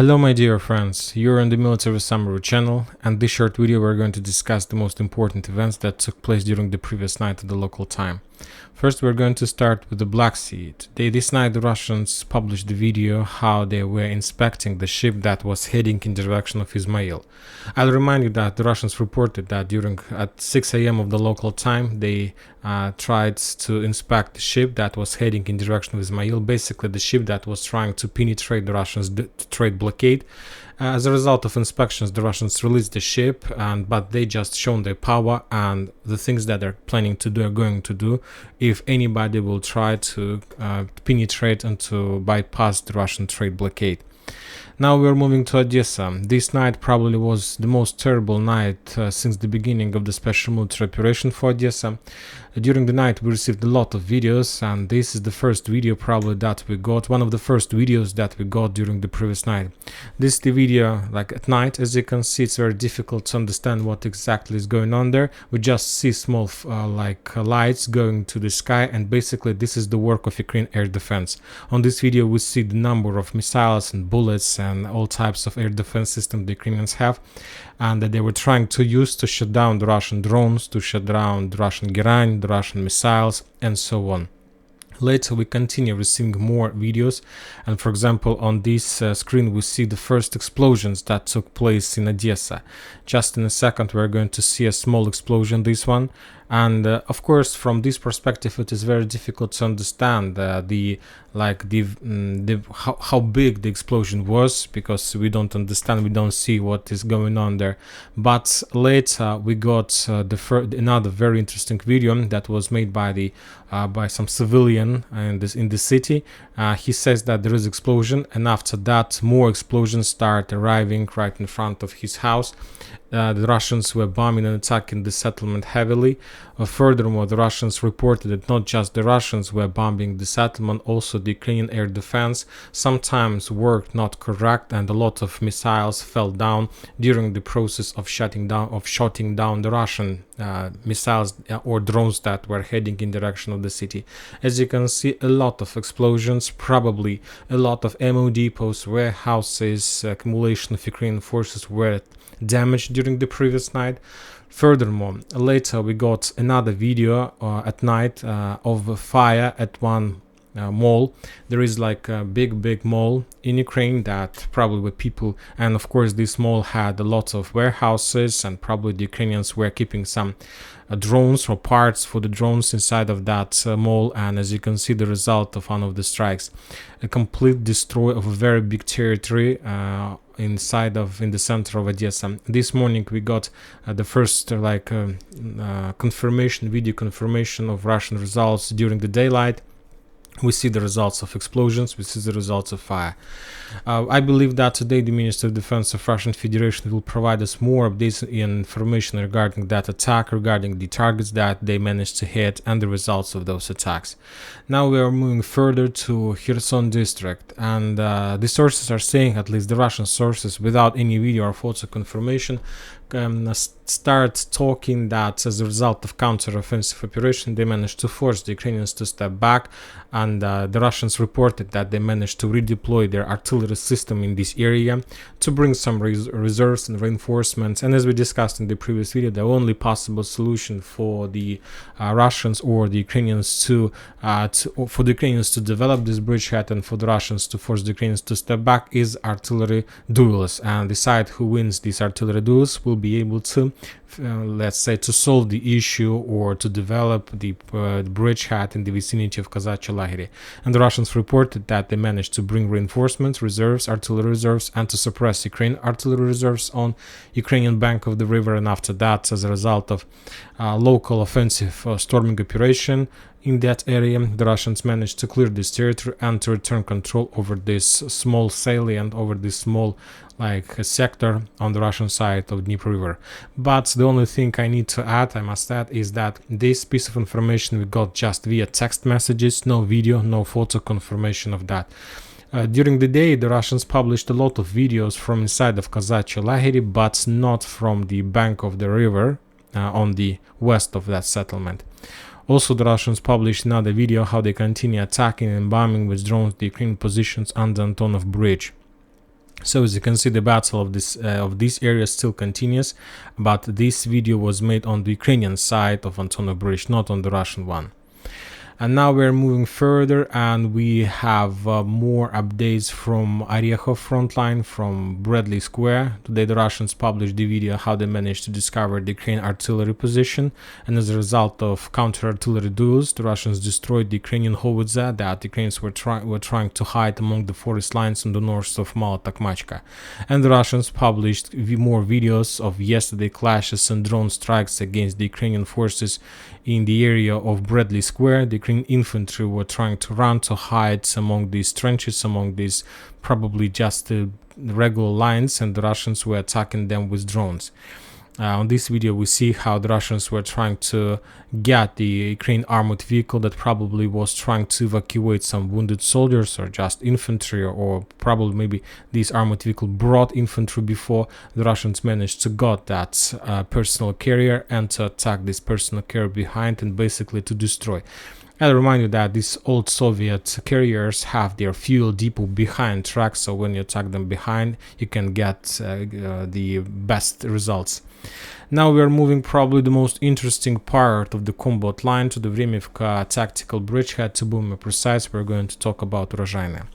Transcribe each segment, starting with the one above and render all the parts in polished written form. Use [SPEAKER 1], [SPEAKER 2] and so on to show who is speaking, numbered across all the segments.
[SPEAKER 1] Hello my dear friends, you're on the Military Summary channel, and this short video we're going to discuss the most important events that took place during the previous night at the local time. First we're going to start with the Black Sea. This night the Russians published the video how they were inspecting the ship that was heading in the direction of Ismail. I'll remind you that the Russians reported that at 6 a.m. of the local time they tried to inspect the ship that was heading in the direction of Ismail, basically the ship that was trying to penetrate the Russians' trade blockade. As a result of inspections, the Russians released the ship, but they just shown their power and the things that they're planning to do are going to do if anybody will try to penetrate and to bypass the Russian trade blockade. Now we're moving to Odessa. This night probably was the most terrible night since the beginning of the special military operation for Odessa. During the night we received a lot of videos, and this is the first video probably that we got, one of the first videos that we got during the previous night. This is the video like at night. As you can see, it's very difficult to understand what exactly is going on there. We just see small lights going to the sky, and basically this is the work of Ukraine air defense. On this video we see the number of missiles and bullets and all types of air defense systems the Ukrainians have, and that they were trying to use to shut down the Russian drones, to shut down the Russian Urozhaine, the Russian missiles, and so on. Later we continue receiving more videos, and for example on this screen we see the first explosions that took place in Odessa. Just in a second we're going to see a small explosion, this one, and of course from this perspective it is very difficult to understand how big the explosion was, because we don't understand, we don't see what is going on there. But later we got another very interesting video that was made by some civilian in the city. He says that there is explosion, and after that more explosions start arriving right in front of his house. The Russians were bombing and attacking the settlement heavily. Furthermore, the Russians reported that not just the Russians were bombing the settlement, also the Ukrainian air defense sometimes worked not correct, and a lot of missiles fell down during the process of shutting down the Russian missiles or drones that were heading in the direction of the city. As you can see, a lot of explosions, probably a lot of ammo depots, warehouses, accumulation of Ukrainian forces were damaged during the previous night. Furthermore, later we got another video at night of a fire at one mall. There is like a big mall in Ukraine that probably were people, and of course this mall had a lot of warehouses, and probably the Ukrainians were keeping some drones or parts for the drones inside of that mall. And as you can see, the result of one of the strikes, a complete destroy of a very big territory in the center of Odessa. This morning we got the first video confirmation of Russian results during the daylight. We see the results of explosions, we see the results of fire. I believe that today the Minister of Defense of Russian Federation will provide us more updates and information regarding that attack, regarding the targets that they managed to hit and the results of those attacks. Now we are moving further to Kherson district, and the sources are saying, at least the Russian sources, without any video or photo confirmation, start talking that as a result of counter-offensive operation they managed to force the Ukrainians to step back, and the Russians reported that they managed to redeploy their artillery system in this area to bring some reserves and reinforcements. And as we discussed in the previous video, the only possible solution for the Russians or the Ukrainians to develop this bridgehead, and for the Russians to force the Ukrainians to step back, is artillery duels, and the side who wins these artillery duels will be able to let's say to solve the issue or to develop the bridgehead in the vicinity of Kazachye Lagery. And the Russians reported that they managed to bring reinforcements, reserves, artillery reserves, and to suppress Ukrainian artillery reserves on Ukrainian bank of the river. And after that, as a result of local offensive storming operation in that area, the Russians managed to clear this territory and to return control over this small salient, over this small sector on the Russian side of Dnieper River. But the only thing I must add, is that this piece of information we got just via text messages, no video, no photo confirmation of that. During the day, the Russians published a lot of videos from inside of Kazachye Lagery, but not from the bank of the river on the west of that settlement. Also, the Russians published another video how they continue attacking and bombing with drones the Ukrainian positions on the Antonov Bridge. So as you can see, the battle of this area still continues, but this video was made on the Ukrainian side of Antonov Bridge, not on the Russian one. And now we're moving further, and we have more updates from Orekhov frontline, from Bradley Square. Today the Russians published the video how they managed to discover the Ukrainian artillery position, and as a result of counter-artillery duels, the Russians destroyed the Ukrainian howitzer that the Ukrainians were trying to hide among the forest lines on the north of Mala-Takmachka. And the Russians published more videos of yesterday clashes and drone strikes against the Ukrainian forces in the area of Bradley Square. The Ukrainian infantry were trying to run to hide among these trenches, among these probably just regular lines, and the Russians were attacking them with drones. On this video we see how the Russians were trying to get the Ukrainian armored vehicle that probably was trying to evacuate some wounded soldiers or just infantry, or probably maybe this armored vehicle brought infantry before. The Russians managed to got that personal carrier and to attack this personal carrier behind and basically to destroy. I'll remind you that these old Soviet carriers have their fuel depot behind tracks, so when you attack them behind, you can get the best results. Now we are moving probably the most interesting part of the combat line to the Vremivka tactical bridgehead. To be more precise, we're going to talk about Urozhaine.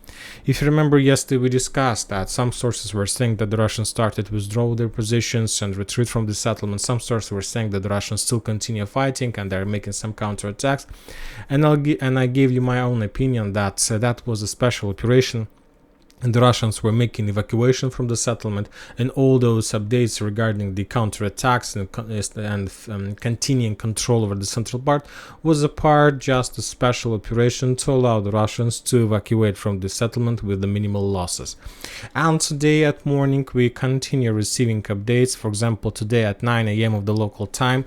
[SPEAKER 1] If you remember, yesterday we discussed that some sources were saying that the Russians started to withdraw their positions and retreat from the settlement. Some sources were saying that the Russians still continue fighting and they're making some counterattacks. And I gave you my own opinion that that was a special operation, and the Russians were making evacuation from the settlement, and all those updates regarding the counterattacks and continuing control over the central part was just a special operation to allow the Russians to evacuate from the settlement with the minimal losses. And today at morning we continue receiving updates. For example, today at 9 a.m. of the local time,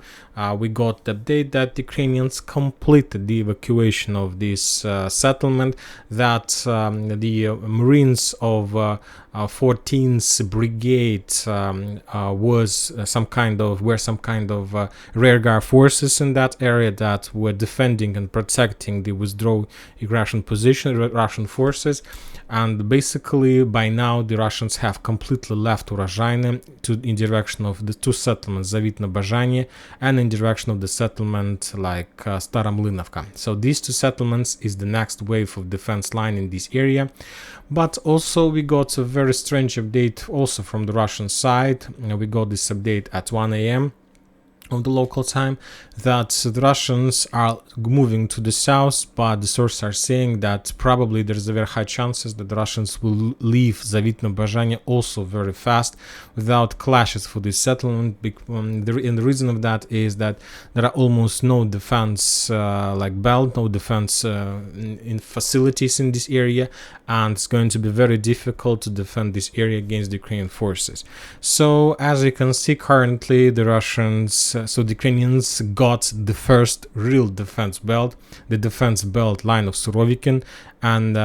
[SPEAKER 1] we got the update that the Ukrainians completed the evacuation of this settlement, that the Marines of 14th Brigade were some kind of rearguard forces in that area that were defending and protecting the withdrawing Russian forces. And basically by now the Russians have completely left Urozhaine in direction of the two settlements, Zavitno-Bazhanye, and in direction of the settlement like Staromlynovka. So these two settlements is the next wave of defense line in this area. But also we got a very strange update also from the Russian side. We got this update at 1 a.m. of the local time, that the Russians are moving to the south, but the sources are saying that probably there's a very high chances that the Russians will leave Zavitno-Bazhanye also very fast without clashes for this settlement. And the reason of that is that there are almost no defense belt, no defense in facilities in this area, and it's going to be very difficult to defend this area against the Ukrainian forces. So as you can see, currently the Russians, so the Ukrainians got the first real defense belt, the defense belt line of Surovikin, and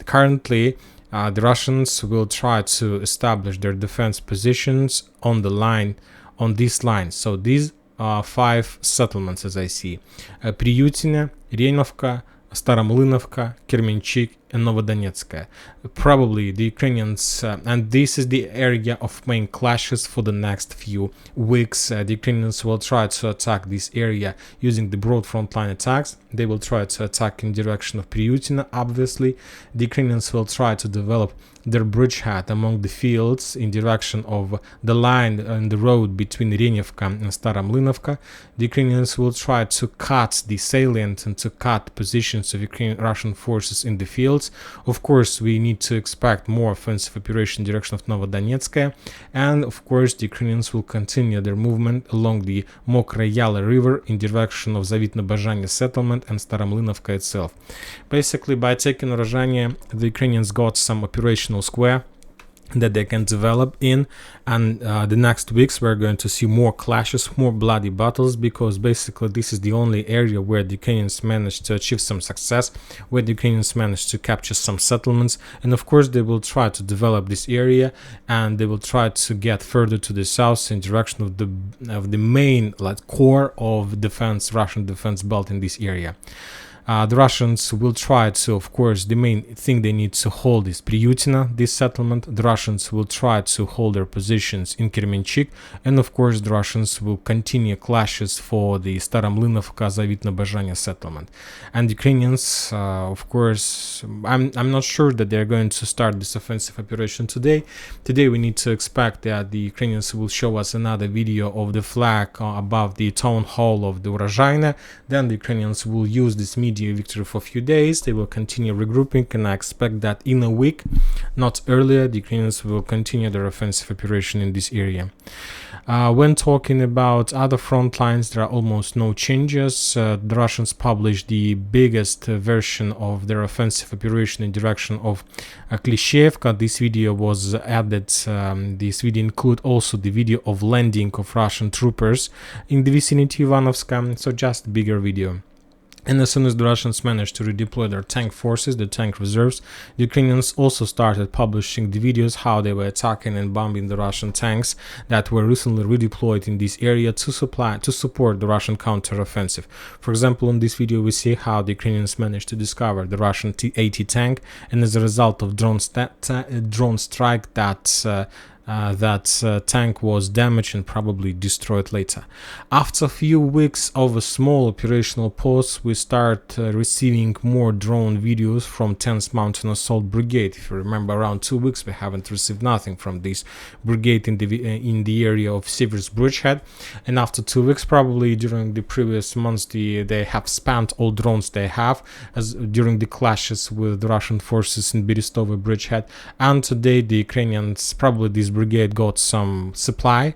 [SPEAKER 1] currently the Russians will try to establish their defense positions on the line, on this line. So these are 5 settlements as I see: Priyutine, Renovka, Staromlynovka, Kermenchik, and Novodonetskaya. Probably the Ukrainians, and this is the area of main clashes for the next few weeks. The Ukrainians will try to attack this area using the broad frontline attacks. They will try to attack in direction of Priyutine, obviously. The Ukrainians will try to develop their bridgehead among the fields in direction of the line and the road between Renivka and Staromlynovka. The Ukrainians will try to cut the salient and to cut positions of Ukrainian Russian forces in the fields. Of course, we need to expect more offensive operation in direction of Novodonetskaya, and of course the Ukrainians will continue their movement along the Mokra Yala river in direction of Zavitno-Bazhanye settlement and Staromlynovka itself. Basically, by taking Urozhaine, the Ukrainians got some operational square that they can develop in, and the next weeks we're going to see more clashes, more bloody battles, because basically this is the only area where the Ukrainians managed to achieve some success, where the Ukrainians managed to capture some settlements, and of course they will try to develop this area, and they will try to get further to the south in direction of the main core of defense, Russian defense belt in this area. The Russians will try to, of course, the main thing they need to hold is Priyutina, this settlement. The Russians will try to hold their positions in Kremenchuk, and of course the Russians will continue clashes for the Staromlynovka-Zavitno-Bazhanya settlement. And Ukrainians, of course, I'm not sure that they're going to start this offensive operation today. Today we need to expect that the Ukrainians will show us another video of the flag above the town hall of the Urozhaine. Then the Ukrainians will use this media victory for a few days. They will continue regrouping, and I expect that in a week, not earlier, the Ukrainians will continue their offensive operation in this area. When talking about other front lines, there are almost no changes. The Russians published the biggest version of their offensive operation in direction of Klishevka. This video was added. This video includes also the video of landing of Russian troopers in the vicinity of Ivanovska, so just a bigger video. And as soon as the Russians managed to redeploy their tank forces, the tank reserves, the Ukrainians also started publishing the videos how they were attacking and bombing the Russian tanks that were recently redeployed in this area to support the Russian counteroffensive. For example, in this video we see how the Ukrainians managed to discover the Russian T-80 tank, and as a result of drone strike that tank was damaged and probably destroyed later. After a few weeks of a small operational pause, we start receiving more drone videos from 10th Mountain Assault Brigade. If you remember, around 2 weeks we haven't received nothing from this brigade in the area of Seversk Bridgehead, and after 2 weeks, probably during the previous months, they have spent all drones they have as during the clashes with the Russian forces in Berestova Bridgehead, and today the Ukrainians, probably this brigade, got some supply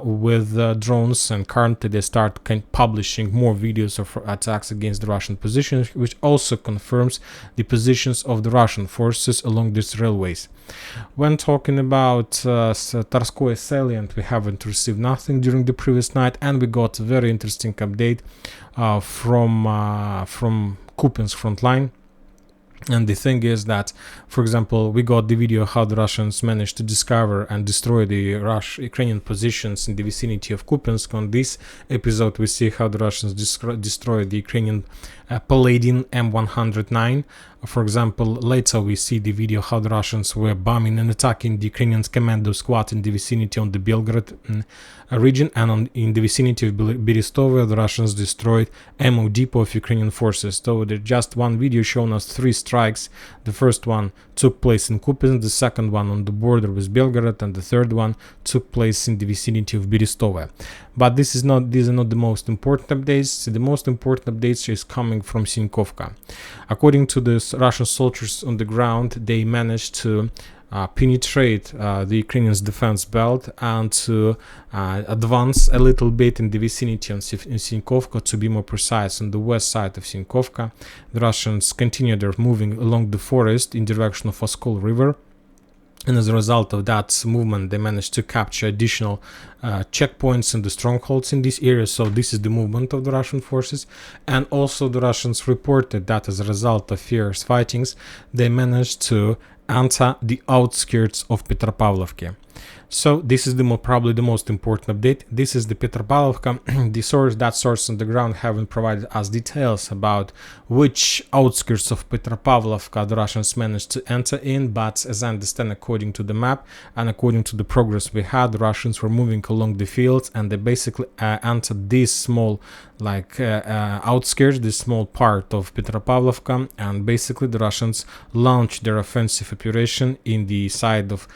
[SPEAKER 1] with drones, and currently they start publishing more videos of attacks against the Russian positions, which also confirms the positions of the Russian forces along these railways. When talking about Tarskoye salient, we haven't received nothing during the previous night, and we got a very interesting update from Kupinsk front line. And the thing is that, for example, we got the video how the Russians managed to discover and destroy the Ukrainian positions in the vicinity of Kupinsk. On this episode, we see how the Russians destroyed the Ukrainian Paladin M109. For example, later we see the video how the Russians were bombing and attacking the Ukrainian commando squad in the vicinity of the Belgorod region, and in the vicinity of Berestova, the Russians destroyed ammo depot of Ukrainian forces. So there's just one video showing us 3 strikes. The first one took place in Kupinsk, the second one on the border with Belgorod, and the third one took place in the vicinity of Berestova. But these are not the most important updates. The most important updates is coming from Sinkovka. According to the Russian soldiers on the ground, they managed to penetrate the Ukrainians' defense belt and to advance a little bit in the vicinity of Sinkovka. To be more precise, on the west side of Sinkovka, the Russians continued their moving along the forest in direction of Oskol River. And as a result of that movement, they managed to capture additional checkpoints and the strongholds in this area. So this is the movement of the Russian forces. And also the Russians reported that as a result of fierce fightings, they managed to enter the outskirts of Petropavlovka. So this is probably the most important update. This is the Petropavlovka. That source on the ground haven't provided us details about which outskirts of Petropavlovka the Russians managed to enter in, but as I understand, according to the map and according to the progress we had, the Russians were moving along the fields, and they basically entered this small outskirts, this small part of Petropavlovka, and basically the Russians launched their offensive operation in the side of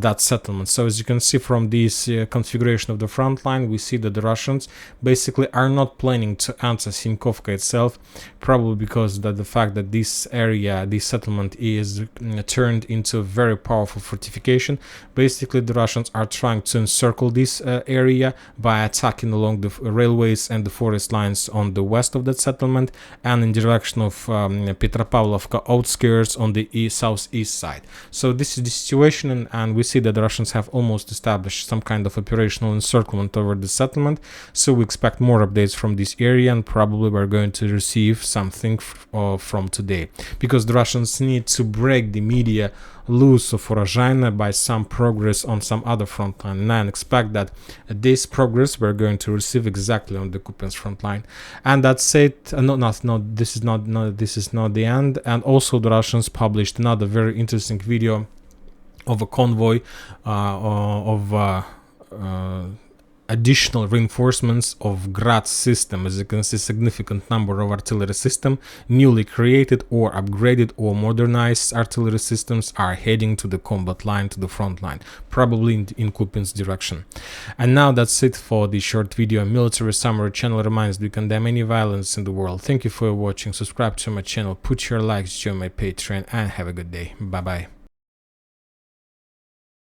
[SPEAKER 1] that settlement. So as you can see from this configuration of the front line, we see that the Russians basically are not planning to enter Sinkovka itself, probably because of the fact that this area, this settlement, is turned into a very powerful fortification. Basically the Russians are trying to encircle this area by attacking along the railways and the forest lines on the west of that settlement, and in direction of Petropavlovka outskirts on the southeast side. So this is the situation, and line, we see that the Russians have almost established some kind of operational encirclement over the settlement, so we expect more updates from this area, and probably we're going to receive something from today, because the Russians need to break the media loose of Urozhaine by some progress on some other front line, and I expect that this progress we're going to receive exactly on the Kupiansk front line. And that's it. This is not the end. And also the Russians published another very interesting video of a convoy of additional reinforcements of Grad system. As you can see, significant number of artillery system, newly created or upgraded or modernized artillery systems, are heading to the combat line, to the front line, probably in Kupiansk direction. And now that's it for the short video. Military Summary channel reminds we condemn any violence in the world. Thank you for watching. Subscribe to my channel, put your likes, join my Patreon, and have a good day. Bye bye.